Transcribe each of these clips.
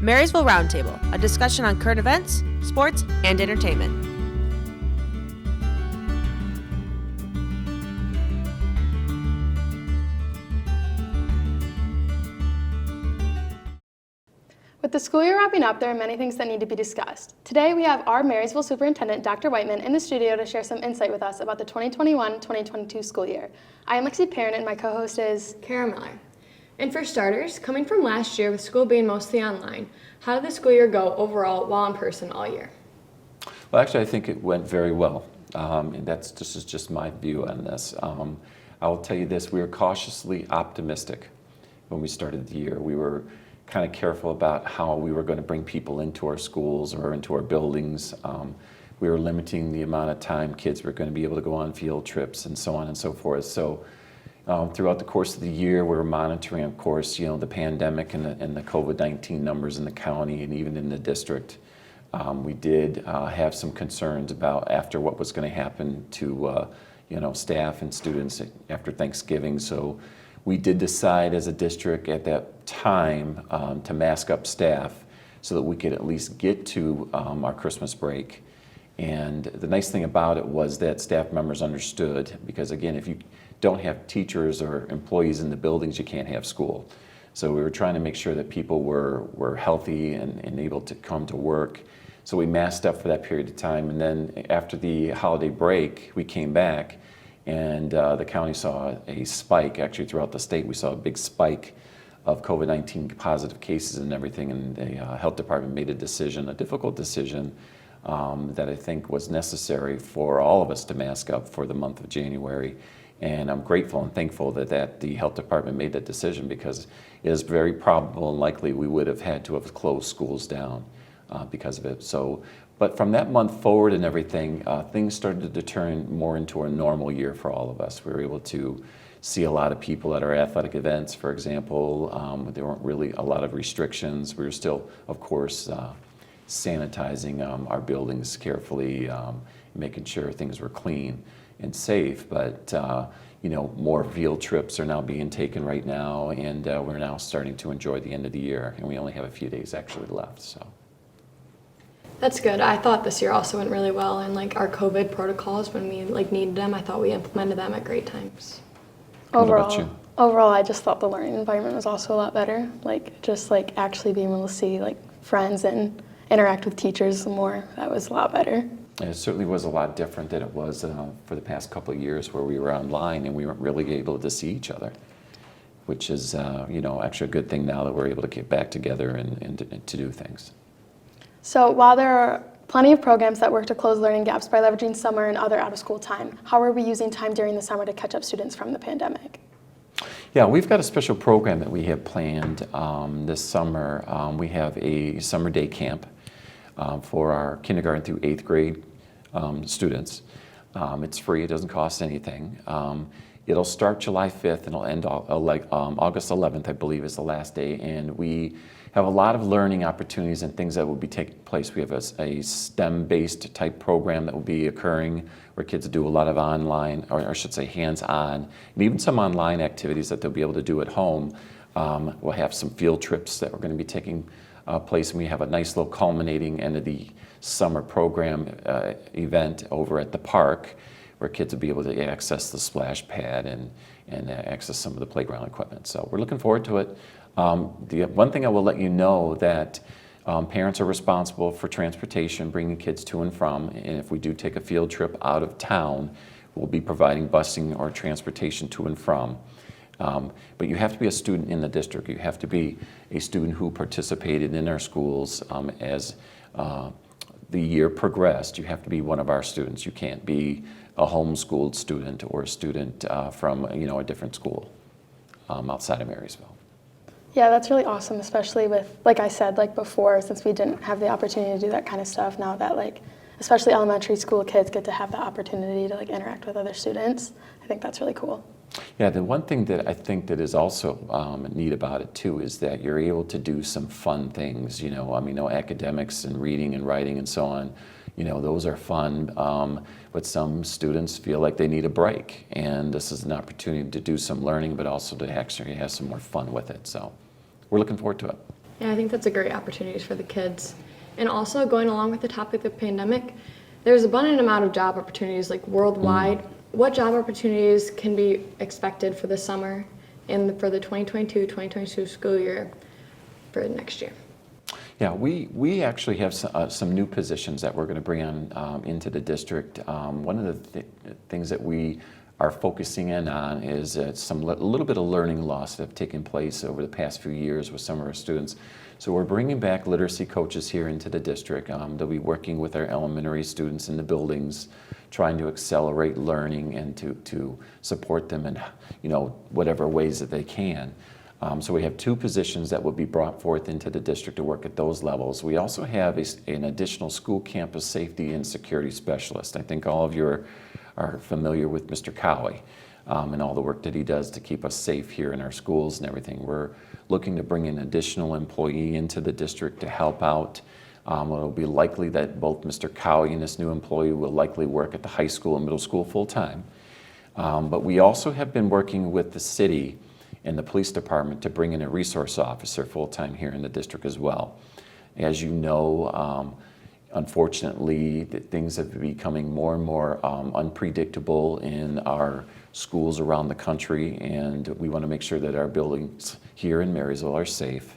Marysville Roundtable, a discussion on current events, sports, and entertainment. With the school year wrapping up, there are many things that need to be discussed. Today, we have our Marysville Superintendent, Dr. Wightman, in the studio to share some insight with us about the 2021-2022 school year. I am Lexi P, and my co-host is Kara Miller. And for starters, coming from last year with school being mostly online, how did the school year go overall while in person all year? Well, actually, I think it went very well. And this is just my view on this. I will tell you this, we were cautiously optimistic when we started the year. We were kind of careful about how we were going to bring people into our schools or into our buildings. We were limiting the amount of time kids were going to be able to go on field trips and so on and so forth. So throughout the course of the year, we were monitoring, of course, the pandemic and the COVID-19 numbers in the county and even in the district. We did have some concerns about after what was going to happen to staff and students after Thanksgiving. So we did decide as a district at that time to mask up staff so that we could at least get to our Christmas break. And the nice thing about it was that staff members understood, because again, if you don't have teachers or employees in the buildings, you can't have school. So we were trying to make sure that people were healthy and able to come to work. So we masked up for that period of time. And then after the holiday break, we came back and the county saw a spike. Actually, throughout the state, we saw a big spike of COVID-19 positive cases and everything. And the health department made a decision, a difficult decision, that I think was necessary for all of us to mask up for the month of January. And I'm grateful and thankful that the health department made that decision, because it is very probable and likely we would have had to have closed schools down because of it. So, but from that month forward and everything, things started to turn more into a normal year for all of us. We were able to see a lot of people at our athletic events, for example. There weren't really a lot of restrictions. We were still, of course, sanitizing our buildings carefully, making sure things were clean and safe, but more field trips are now being taken right now, and we're now starting to enjoy the end of the year, and we only have a few days actually left. So That's good. I thought this year also went really well, and our COVID protocols, when we needed them, I thought we implemented them at great times. Overall, I just thought the learning environment was also a lot better. Actually being able to see friends and interact with teachers more, that was a lot better. And it certainly was a lot different than it was for the past couple of years where we were online and we weren't really able to see each other, which is actually a good thing now that we're able to get back together and to do things. So while there are plenty of programs that work to close learning gaps by leveraging summer and other out-of-school time, how are we using time during the summer to catch up students from the pandemic? Yeah, we've got a special program that we have planned this summer. We have a summer day camp for our kindergarten through 8th grade students. It's free, it doesn't cost anything. It'll start July 5th and it'll end August 11th, I believe, is the last day. And we have a lot of learning opportunities and things that will be taking place. We have a STEM-based type program that will be occurring where kids do a lot of online, or I should say hands-on, and even some online activities that they'll be able to do at home. We'll have some field trips that we're going to be taking place, and we have a nice little culminating end of the summer program event over at the park where kids will be able to access the splash pad and access some of the playground equipment. So we're looking forward to it. The one thing I will let you know that parents are responsible for transportation, bringing kids to and from, and if we do take a field trip out of town, we'll be providing busing or transportation to and from. But you have to be a student in the district. You have to be a student who participated in our schools as the year progressed. You have to be one of our students. You can't be a homeschooled student or a student from a different school outside of Marysville. Yeah, that's really awesome, especially with, like I said, before, since we didn't have the opportunity to do that kind of stuff. Now that especially elementary school kids get to have the opportunity to interact with other students. I think that's really cool. Yeah, the one thing that I think that is also neat about it too is that you're able to do some fun things, academics and reading and writing and so on, those are fun, but some students feel like they need a break, and this is an opportunity to do some learning, but also to actually have some more fun with it. So we're looking forward to it. Yeah, I think that's a great opportunity for the kids. And also going along with the topic of pandemic, there's abundant amount of job opportunities like worldwide. What job opportunities can be expected for the summer and for the 2022 school year for next year? Yeah, we actually have some new positions that we're going to bring on into the district. One of the things that we are focusing in on is a little bit of learning loss that have taken place over the past few years with some of our students. So we're bringing back literacy coaches here into the district. They'll be working with our elementary students in the buildings, trying to accelerate learning and to support them in whatever ways that they can. So we have 2 positions that will be brought forth into the district to work at those levels. We also have an additional school campus safety and security specialist. I think all of you are familiar with Mr. Cowie and all the work that he does to keep us safe here in our schools and everything. We're looking to bring an additional employee into the district to help out. It'll be likely that both Mr. Cowie and this new employee will likely work at the high school and middle school full-time. But we also have been working with the city and the police department to bring in a resource officer full-time here in the district as well. As you know, unfortunately, things have been becoming more and more unpredictable in our schools around the country, and we want to make sure that our buildings here in Marysville are safe,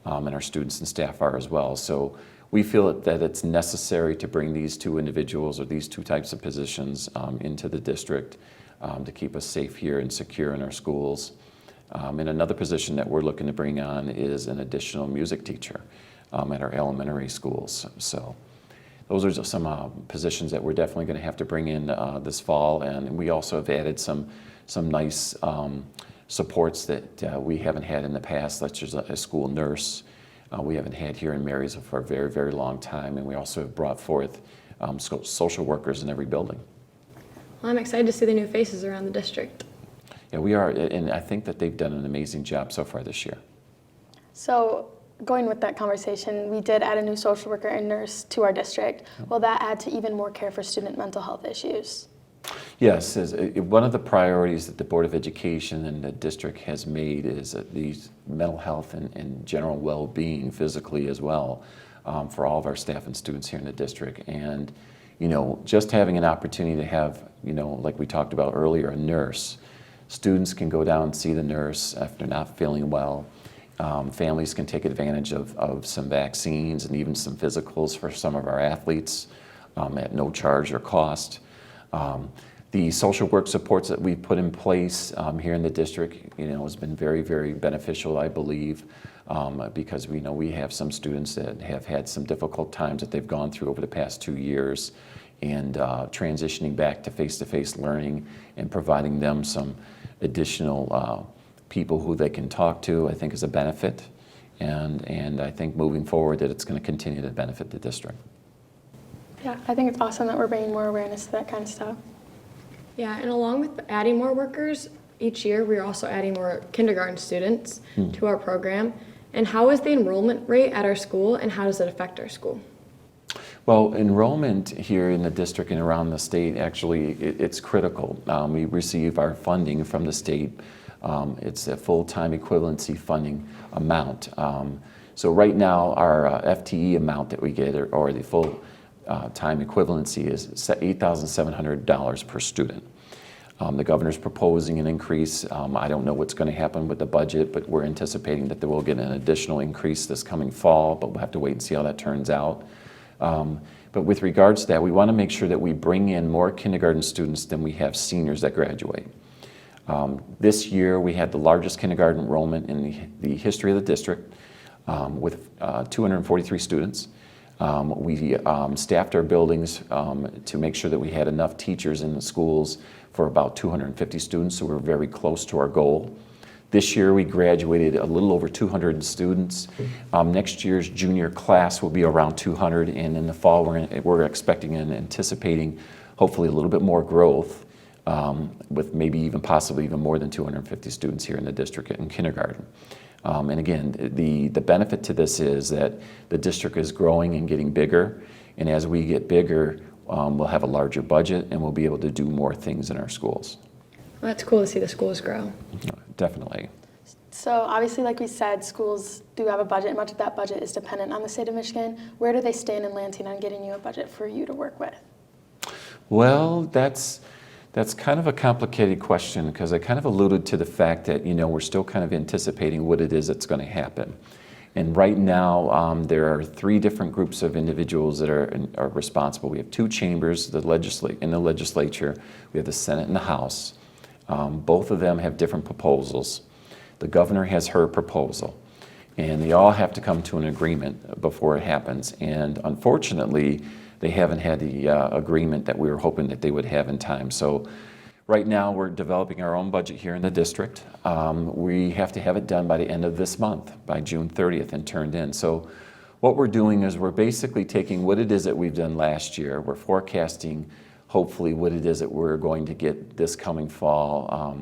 and our students and staff are as well. So we feel that it's necessary to bring these 2 individuals or these 2 types of positions into the district to keep us safe here and secure in our schools. And another position that we're looking to bring on is an additional music teacher at our elementary schools. So those are just some positions that we're definitely going to have to bring in this fall, and we also have added some nice supports that we haven't had in the past, such as a school nurse. We haven't had here in Marysville for a very, very long time, and we also have brought forth social workers in every building. Well, I'm excited to see the new faces around the district. Yeah, we are, and I think that they've done an amazing job so far this year. So going with that conversation, we did add a new social worker and nurse to our district. Will that add to even more care for student mental health issues? Yes, one of the priorities that the Board of Education and the district has made is these mental health and general well-being physically as well for all of our staff and students here in the district. And just having an opportunity to have, like we talked about earlier, a nurse. Students can go down and see the nurse if they're not feeling well. Families can take advantage of some vaccines and even some physicals for some of our athletes at no charge or cost. The social work supports that we've put in place here in the district, has been very, very beneficial, I believe, because we know we have some students that have had some difficult times that they've gone through over the past 2 years, and transitioning back to face-to-face learning and providing them some additional people who they can talk to, I think is a benefit, and I think moving forward that it's going to continue to benefit the district. Yeah, I think it's awesome that we're bringing more awareness to that kind of stuff. Yeah, and along with adding more workers, each year we're also adding more kindergarten students to our program. And how is the enrollment rate at our school, and how does it affect our school? Well, enrollment here in the district and around the state, actually, it's critical. We receive our funding from the state. It's a full-time equivalency funding amount. So right now, our FTE amount that we get, or the full-time equivalency, is $8,700 per student. The governor's proposing an increase. I don't know what's going to happen with the budget, but we're anticipating that we'll get an additional increase this coming fall, but we'll have to wait and see how that turns out. But with regards to that, we want to make sure that we bring in more kindergarten students than we have seniors that graduate. This year, we had the largest kindergarten enrollment in the history of the district with 243 students. We staffed our buildings to make sure that we had enough teachers in the schools for about 250 students, so we're very close to our goal. This year we graduated a little over 200 students. Next year's junior class will be around 200, and in the fall we're expecting and anticipating hopefully a little bit more growth with maybe even possibly even more than 250 students here in the district in kindergarten. And again, the benefit to this is that the district is growing and getting bigger, and as we get bigger, we'll have a larger budget and we'll be able to do more things in our schools. Well, that's cool to see the schools grow. Definitely. So obviously, like we said, schools do have a budget, and much of that budget is dependent on the state of Michigan. Where do they stand in Lansing on getting you a budget for you to work with? Well, that's kind of a complicated question because I kind of alluded to the fact that, we're still kind of anticipating what it is that's going to happen. And right now, there are 3 different groups of individuals that are responsible. We have 2 chambers in the legislature. We have the Senate and the House. Both of them have different proposals. The governor has her proposal, and they all have to come to an agreement before it happens. And unfortunately, they haven't had the agreement that we were hoping that they would have in time. So right now, we're developing our own budget here in the district. We have to have it done by the end of this month, by June 30th, and turned in. So what we're doing is we're basically taking what it is that we've done last year. We're forecasting, hopefully, what it is that we're going to get this coming fall.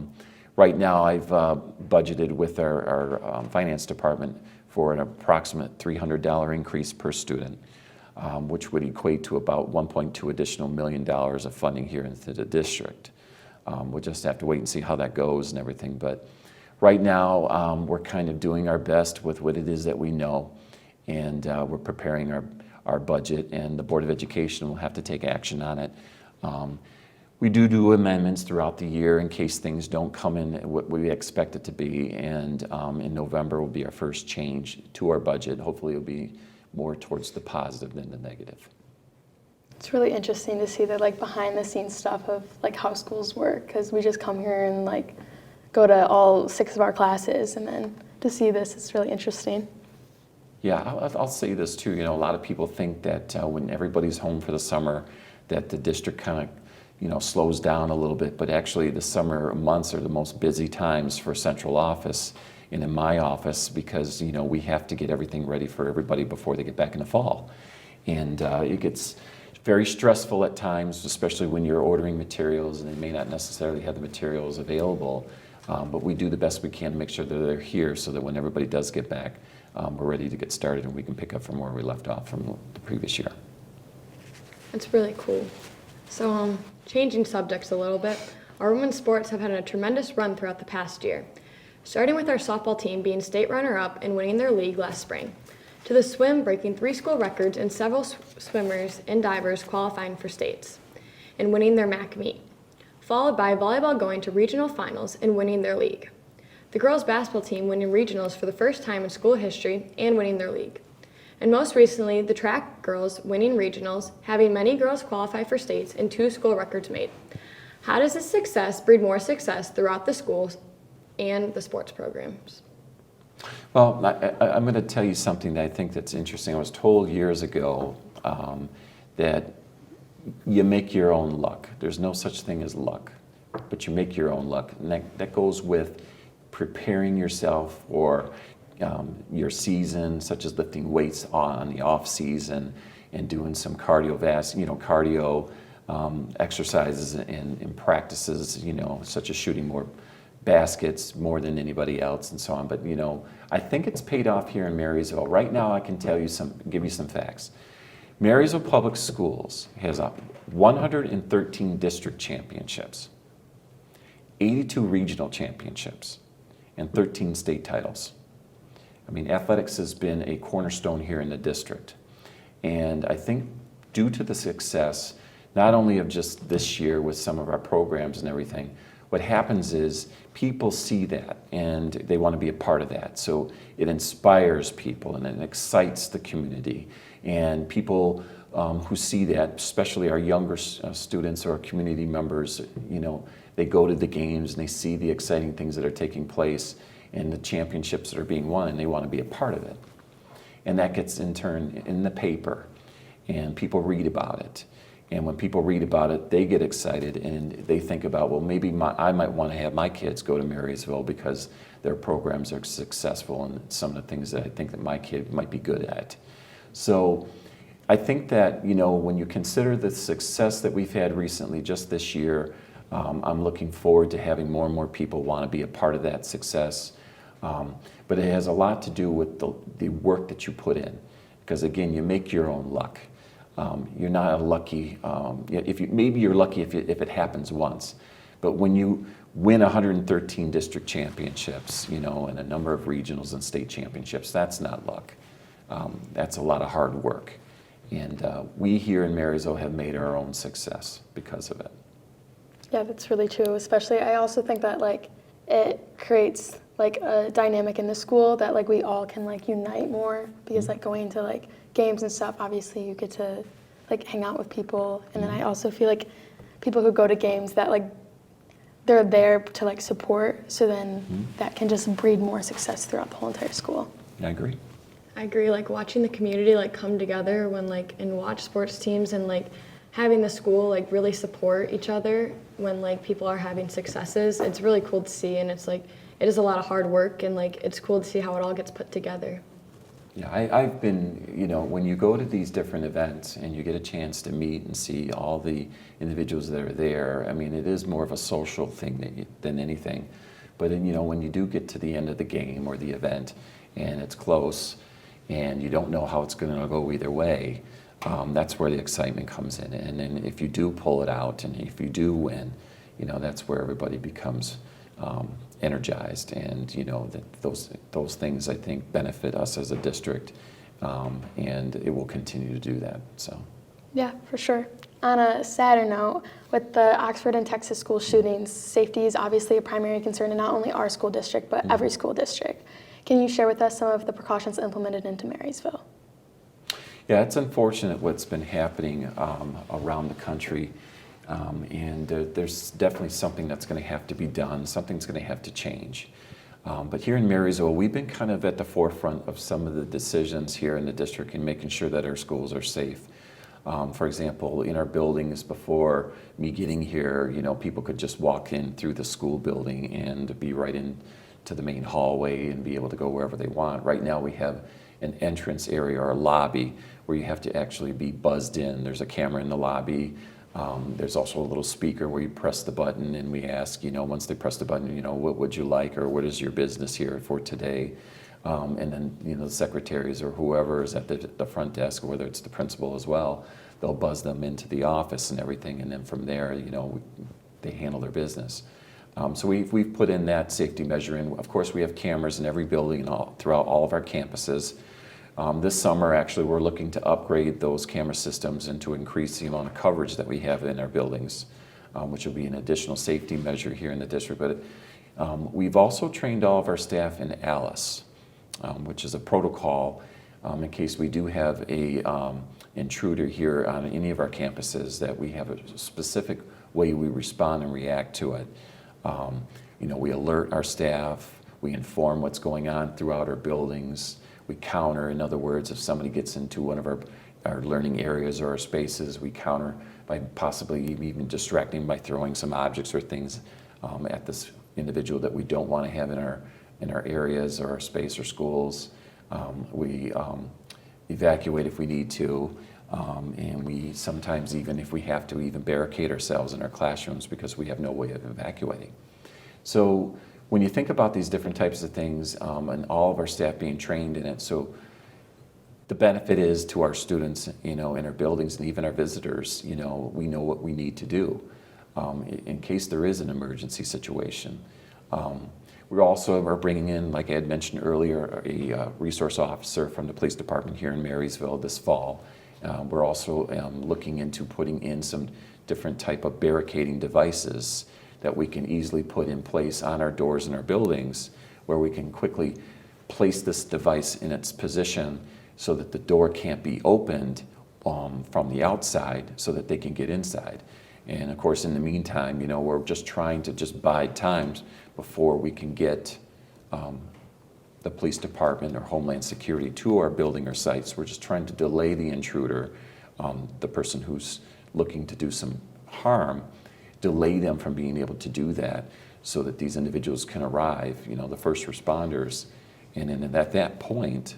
Right now, I've budgeted with our finance department for an approximate $300 increase per student, which would equate to about $1.2 additional million of funding here into the district. We'll just have to wait and see how that goes and everything. But right now, we're kind of doing our best with what it is that we know, and we're preparing our budget, and the Board of Education will have to take action on it. We do amendments throughout the year in case things don't come in what we expect it to be, and in November will be our first change to our budget. Hopefully it'll be more towards the positive than the negative. It's really interesting to see the behind the scenes stuff of how schools work, because we just come here and go to all 6 of our classes, and then to see this, it's really interesting. Yeah, I'll say this too. A lot of people think that when everybody's home for the summer, that the district kind of slows down a little bit, but actually the summer months are the most busy times for central office and in my office because, we have to get everything ready for everybody before they get back in the fall. And it gets very stressful at times, especially when you're ordering materials and they may not necessarily have the materials available, but we do the best we can to make sure that they're here so that when everybody does get back, we're ready to get started and we can pick up from where we left off from the previous year. That's really cool. So, changing subjects a little bit, our women's sports have had a tremendous run throughout the past year, starting with our softball team being state runner-up and winning their league last spring, to the swim breaking 3 school records and several swimmers and divers qualifying for states and winning their MAC meet, followed by volleyball going to regional finals and winning their league. The girls' basketball team winning regionals for the first time in school history and winning their league. And most recently, the track girls winning regionals, having many girls qualify for states and 2 school records made. How does this success breed more success throughout the schools and the sports programs? Well, I'm going to tell you something that I think that's interesting. I was told years ago that you make your own luck. There's no such thing as luck, but you make your own luck. And that goes with preparing yourself for your season, such as lifting weights on the off season and doing some cardio exercises and practices, such as shooting more baskets more than anybody else and so on. But I think it's paid off here in Marysville. Right now, I can give you some facts. Marysville Public Schools has 113 district championships, 82 regional championships, and 13 state titles. I mean, athletics has been a cornerstone here in the district. And I think due to the success, not only of just this year with some of our programs and everything, what happens is people see that and they want to be a part of that. So it inspires people and it excites the community. And people who see that, especially our younger students or community members, they go to the games and they see the exciting things that are taking place and the championships that are being won, and they want to be a part of it. And that gets in turn in the paper, and people read about it. And when people read about it, they get excited and they think about, well, maybe I might want to have my kids go to Marysville because their programs are successful and some of the things that I think that my kid might be good at. So I think that, when you consider the success that we've had recently, just this year, I'm looking forward to having more and more people want to be a part of that success. But it has a lot to do with the work that you put in. Because again, you make your own luck. You're not lucky. Maybe you're lucky if it happens once, But when you win 113 district championships, and a number of regionals and state championships, that's not luck. That's a lot of hard work. And we here in Marysville have made our own success because of it. Yeah, that's really true. Especially, I also think that like it creates like a dynamic in the school that like we all can like unite more, because like going to like games and stuff, obviously you get to like hang out with people. And then I also feel like people who go to games, that like they're there to like support, so then that can just breed more success throughout the whole entire school. I agree. I agree, like watching the community like come together when like and watch sports teams, and like having the school like really support each other when like people are having successes. It's really cool to see, and it's like it is a lot of hard work, and like it's cool to see how it all gets put together. Yeah, I've been, when you go to these different events and you get a chance to meet and see all the individuals that are there, I mean, it is more of a social thing than anything. But when you do get to the end of the game or the event and it's close and you don't know how it's going to go either way, that's where the excitement comes in. And then if you do pull it out and if you do win, that's where everybody becomes energized, and that those things I think benefit us as a district, and it will continue to do that. So. Yeah, for sure. On a sadder note, with the Oxford and Texas school shootings, safety is obviously a primary concern in not only our school district, but every school district. Can you share with us some of the precautions implemented into Marysville? Yeah, it's unfortunate what's been happening around the country. And there's definitely something that's going to have to be done. Something's going to have to change. But here in Marysville, we've been kind of at the forefront of some of the decisions here in the district and making sure that our schools are safe. For example, in our buildings before me getting here, people could just walk in through the school building and be right into the main hallway and be able to go wherever they want. Right now we have an entrance area or a lobby where you have to actually be buzzed in. There's a camera in the lobby. There's also a little speaker where you press the button and we ask, once they press the button, what would you like, or what is your business here for today? And then, the secretaries or whoever is at the front desk, whether it's the principal as well, they'll buzz them into the office and everything. And then from there, they handle their business. So we've put in that safety measure in. Of course, we have cameras in every building and throughout all of our campuses. This summer, actually, we're looking to upgrade those camera systems and to increase the amount of coverage that we have in our buildings, which will be an additional safety measure here in the district. But we've also trained all of our staff in ALICE, which is a protocol in case we do have a intruder here on any of our campuses, that we have a specific way we respond and react to it. We alert our staff, we inform what's going on throughout our buildings. We counter, in other words, if somebody gets into one of our learning areas or our spaces, we counter by possibly even distracting by throwing some objects or things at this individual that we don't want to have in our areas or our space or schools. We evacuate if we need to, and we sometimes, even if we have to, even barricade ourselves in our classrooms because we have no way of evacuating. So when you think about these different types of things, and all of our staff being trained in it, so the benefit is to our students, in our buildings, and even our visitors, we know what we need to do in case there is an emergency situation. We also are bringing in, like I had mentioned earlier, a resource officer from the police department here in Marysville this fall. We're also looking into putting in some different type of barricading devices that we can easily put in place on our doors in our buildings, where we can quickly place this device in its position so that the door can't be opened from the outside so that they can get inside. And of course, in the meantime, we're just trying to just bide times before we can get the police department or Homeland Security to our building or sites. We're just trying to delay the intruder, the person who's looking to do some harm, delay them from being able to do that so that these individuals can arrive, the first responders, and then at that point,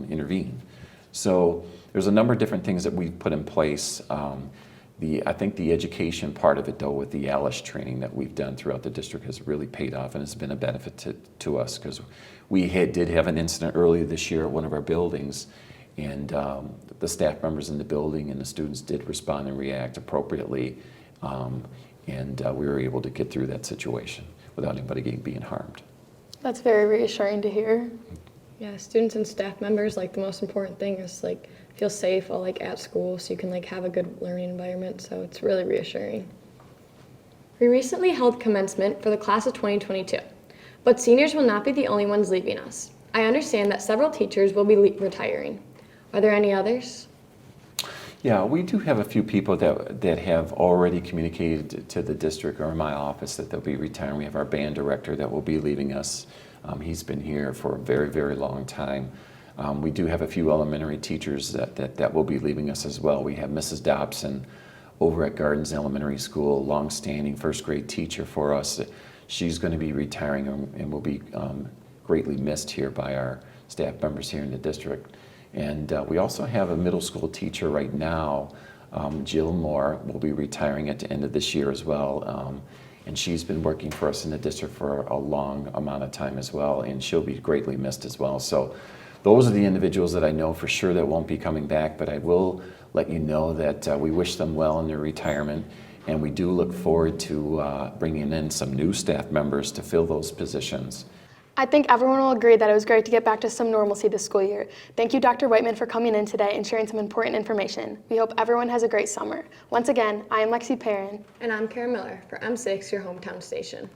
intervene. So there's a number of different things that we've put in place. I think the education part of it, though, with the ALICE training that we've done throughout the district has really paid off, and it's been a benefit to us, because we did have an incident earlier this year at one of our buildings, and the staff members in the building and the students did respond and react appropriately. And we were able to get through that situation without anybody being harmed. That's very reassuring to hear. Yeah, students and staff members, like the most important thing is like feel safe while like at school so you can like have a good learning environment. So it's really reassuring. We recently held commencement for the class of 2022, but seniors will not be the only ones leaving us. I understand that several teachers will be retiring. Are there any others? Yeah, we do have a few people that have already communicated to the district or my office that they'll be retiring. We have our band director that will be leaving us. He's been here for a very, very long time. We do have a few elementary teachers that will be leaving us as well. We have Mrs. Dobson over at Gardens Elementary School, long-standing first grade teacher for us. She's going to be retiring and will be greatly missed here by our staff members here in the district. And we also have a middle school teacher right now, Jill Moore, will be retiring at the end of this year as well. And she's been working for us in the district for a long amount of time as well, and she'll be greatly missed as well. So those are the individuals that I know for sure that won't be coming back, but I will let you know that we wish them well in their retirement, and we do look forward to bringing in some new staff members to fill those positions. I think everyone will agree that it was great to get back to some normalcy this school year. Thank you, Dr. Wightman, for coming in today and sharing some important information. We hope everyone has a great summer. Once again, I am Lexi P. And I'm Kara Miller for M6, your hometown station.